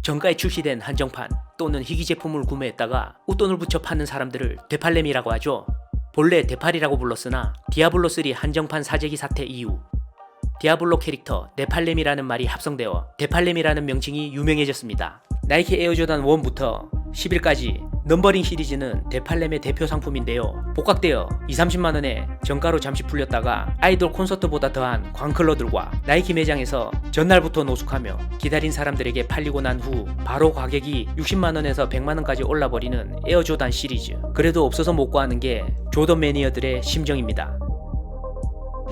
정가에 출시된 한정판 또는 희귀 제품을 구매했다가 웃돈을 붙여 파는 사람들을 되팔렘이라고 하죠. 본래 되팔이라고 불렀으나 디아블로3 한정판 사재기 사태 이후 디아블로 캐릭터 네팔렘이라는 말이 합성되어 되팔렘이라는 명칭이 유명해졌습니다. 나이키 에어조단 1부터 11까지 넘버링 시리즈는 되팔렘의 대표 상품인데요. 복각되어 20-30만원에 정가로 잠시 풀렸다가 아이돌 콘서트보다 더한 광클러들과 나이키 매장에서 전날부터 노숙하며 기다린 사람들에게 팔리고 난 후 바로 가격이 60만원에서 100만원까지 올라버리는 에어조단 시리즈. 그래도 없어서 못 구하는 게 조던 매니어들의 심정입니다.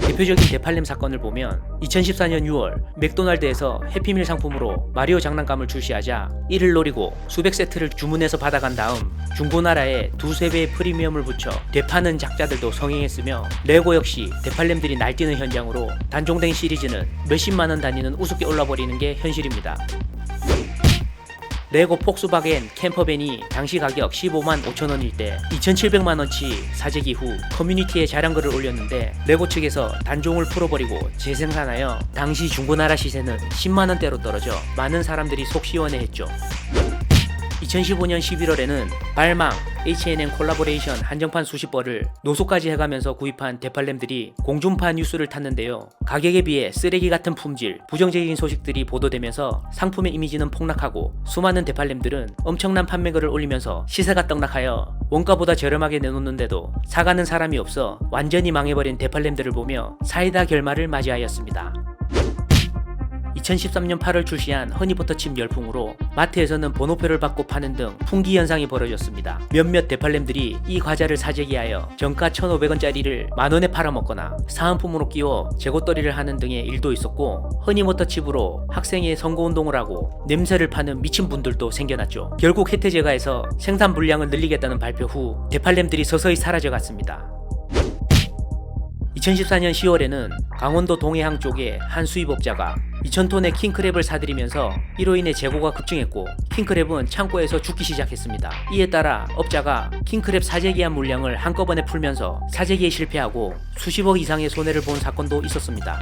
대표적인 되팔렘 사건을 보면 2014년 6월 맥도날드에서 해피밀 상품으로 마리오 장난감을 출시하자 이를 노리고 수백 세트를 주문해서 받아간 다음 중고나라에 두세 배의 프리미엄을 붙여 되파는 작자들도 성행했으며 레고 역시 되팔렘들이 날뛰는 현장으로 단종된 시리즈는 몇십만원 단위는 우습게 올라버리는 게 현실입니다. 레고 폭스바겐 캠퍼밴이 당시 가격 15만 5천원일 때 2,700만원치 사재기 후 커뮤니티에 자랑글을 올렸는데 레고 측에서 단종을 풀어버리고 재생산하여 당시 중고나라 시세는 10만원대로 떨어져 많은 사람들이 속 시원해했죠. 2015년 11월에는 발망, H&M 콜라보레이션 한정판 수십 벌을 노숙까지 해가면서 구입한 되팔렘들이 공중파 뉴스를 탔는데요. 가격에 비해 쓰레기 같은 품질, 부정적인 소식들이 보도되면서 상품의 이미지는 폭락하고 수많은 되팔렘들은 엄청난 판매글을 올리면서 시세가 떡락하여 원가보다 저렴하게 내놓는데도 사가는 사람이 없어 완전히 망해버린 되팔렘들을 보며 사이다 결말을 맞이하였습니다. 2013년 8월 출시한 허니버터칩 열풍으로 마트에서는 번호표를 받고 파는 등 풍기 현상이 벌어졌습니다. 몇몇 되팔렘들이 이 과자를 사재기하여 정가 1,500원짜리를 만원에 팔아먹거나 사은품으로 끼워 재고떨이를 하는 등의 일도 있었고 허니버터칩으로 학생의 선거운동을 하고 냄새를 파는 미친 분들도 생겨났죠. 결국 혜태제가에서 생산 분량을 늘리겠다는 발표 후 되팔렘들이 서서히 사라져갔습니다. 2014년 10월에는 강원도 동해항 쪽의 한 수입업자가 2,000톤의 킹크랩을 사들이면서 이로 인해 재고가 급증했고 킹크랩은 창고에서 죽기 시작했습니다. 이에 따라 업자가 킹크랩 사재기한 물량을 한꺼번에 풀면서 사재기에 실패하고 수십억 이상의 손해를 본 사건도 있었습니다.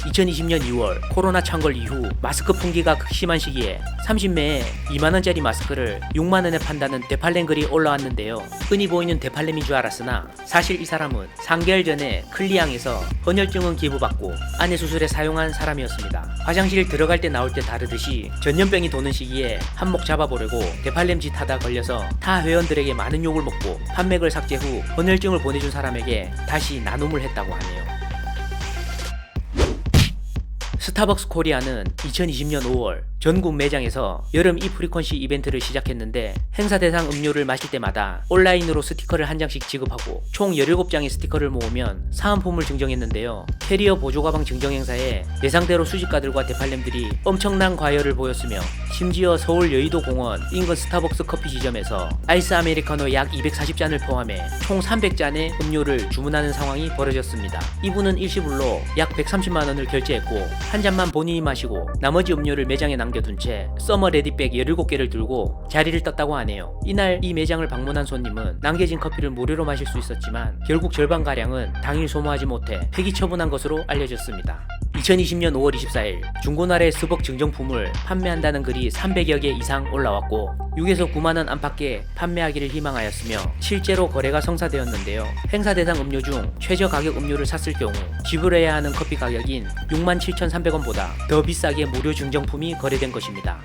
2020년 2월 코로나 창궐 이후 마스크 풍기가 극심한 시기에 30매에 2만원짜리 마스크를 6만원에 판다는 되팔렘 글이 올라왔는데요. 흔히 보이는 되팔렘인 줄 알았으나 사실 이 사람은 3개월 전에 클리앙에서 헌혈증은 기부받고 안내 수술에 사용한 사람이었습니다. 화장실 들어갈 때 나올 때 다르듯이 전염병이 도는 시기에 한몫 잡아보려고 되팔렘 짓 하다 걸려서 타 회원들에게 많은 욕을 먹고 판매글 삭제 후 헌혈증을 보내준 사람에게 다시 나눔을 했다고 하네요. 스타벅스 코리아는 2020년 5월 전국 매장에서 여름 이프리퀀시 이벤트를 시작했는데 행사 대상 음료를 마실 때마다 온라인으로 스티커를 한 장씩 지급하고 총 17장의 스티커를 모으면 사은품을 증정했는데요. 캐리어 보조가방 증정 행사에 예상대로 수집가들과 되팔렘들이 엄청난 과열을 보였으며 심지어 서울 여의도 공원 인근 스타벅스 커피 지점에서 아이스 아메리카노 약 240잔을 포함해 총 300잔의 음료를 주문하는 상황이 벌어졌습니다. 이분은 일시불로 약 130만원을 결제했고 한 잔만 본인이 마시고 나머지 음료를 매장에 남겨둔 채 서머 레디백 17개를 들고 자리를 떴다고 하네요. 이날 이 매장을 방문한 손님은 남겨진 커피를 무료로 마실 수 있었지만 결국 절반가량은 당일 소모하지 못해 폐기 처분한 것으로 알려졌습니다. 2020년 5월 24일 중고나라의 스벅 증정품을 판매한다는 글이 300여 개 이상 올라왔고 6에서 9만원 안팎에 판매하기를 희망하였으며 실제로 거래가 성사되었는데요. 행사 대상 음료 중 최저 가격 음료를 샀을 경우 지불해야 하는 커피 가격인 67,300원보다 더 비싸게 무료 증정품이 거래된 것입니다.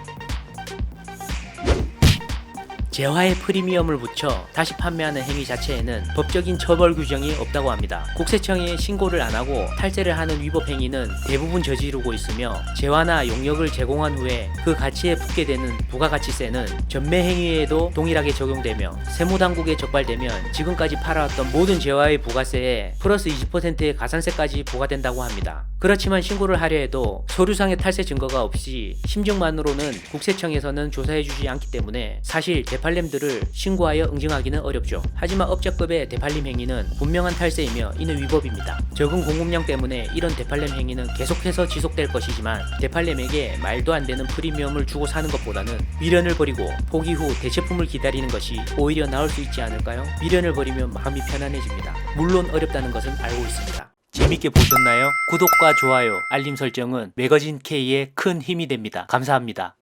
재화에 프리미엄을 붙여 다시 판매하는 행위 자체에는 법적인 처벌 규정이 없다고 합니다. 국세청에 신고를 안하고 탈세를 하는 위법 행위는 대부분 저지르고 있으며 재화나 용역을 제공한 후에 그 가치에 붙게 되는 부가가치세는 전매 행위에도 동일하게 적용되며 세무당국에 적발되면 지금까지 팔아왔던 모든 재화의 부가세에 플러스 20%의 가산세까지 부과된다고 합니다. 그렇지만 신고를 하려 해도 서류상의 탈세 증거가 없이 심증만으로는 국세청에서는 조사해주지 않기 때문에 사실 되팔렘들을 신고하여 응징하기는 어렵죠. 하지만 업자급의 되팔림 행위는 분명한 탈세이며 이는 위법입니다. 적은 공급량 때문에 이런 되팔렘 행위는 계속해서 지속될 것이지만 되팔렘에게 말도 안 되는 프리미엄을 주고 사는 것보다는 미련을 버리고 포기 후 대체품을 기다리는 것이 오히려 나을 수 있지 않을까요? 미련을 버리면 마음이 편안해집니다. 물론 어렵다는 것은 알고 있습니다. 재밌게 보셨나요? 구독과 좋아요, 알림 설정은 매거진 K의 큰 힘이 됩니다. 감사합니다.